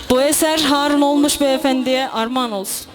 Bu eser Harun Olmuş Beyefendi'ye armağan olsun.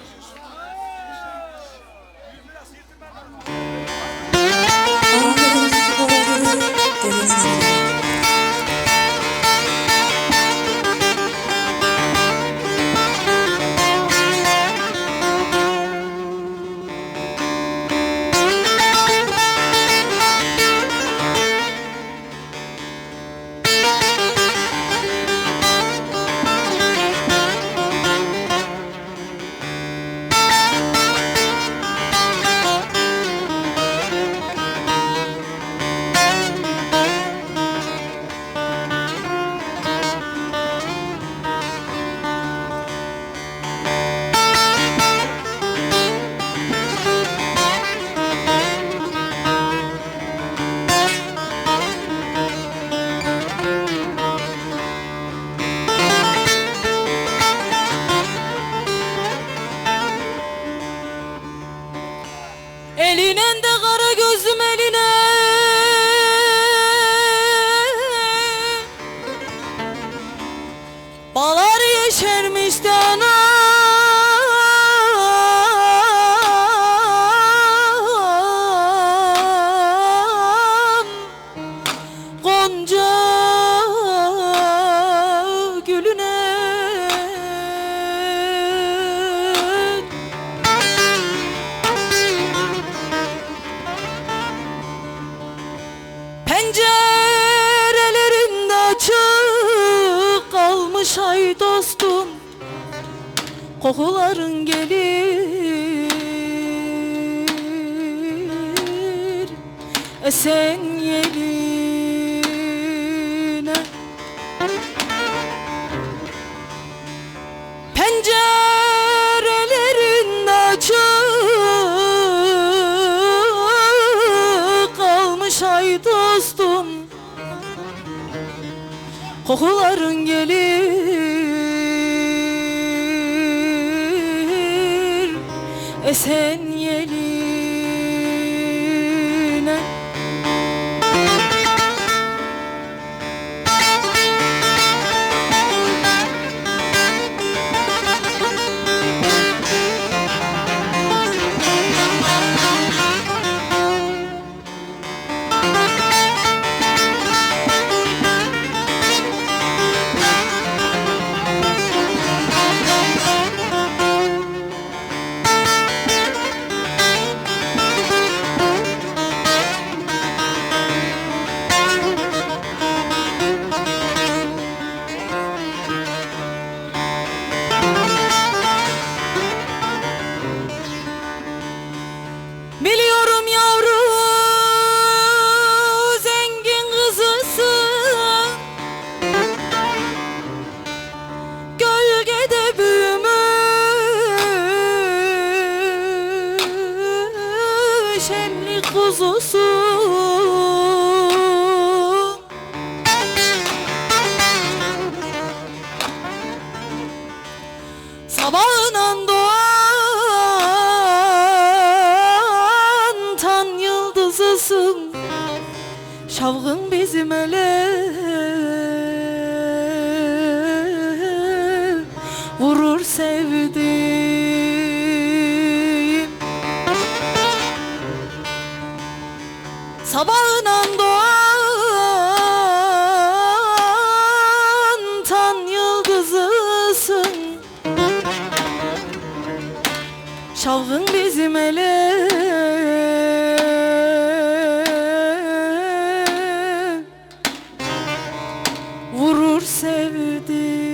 Elinen de kara gözlüm eline, bağlar yeşermiş de anam, Gonca gülüne. Pencerelerinde açık kalmış ay dostum, kokuların gelir esen yeline. Pencerelerinde açık kalmış ay dostum, kokuların gelir esen yeline. Biliyorum yavru zengin kızısın, gölgede büyümüş emlik kuzusun. Sabahından doğan tan yıldızısın, şavkın bizim ele vurur sevdiğim. Sabahından doğan tan yıldızısın, şavkın bizim ele vurur sevdiğim.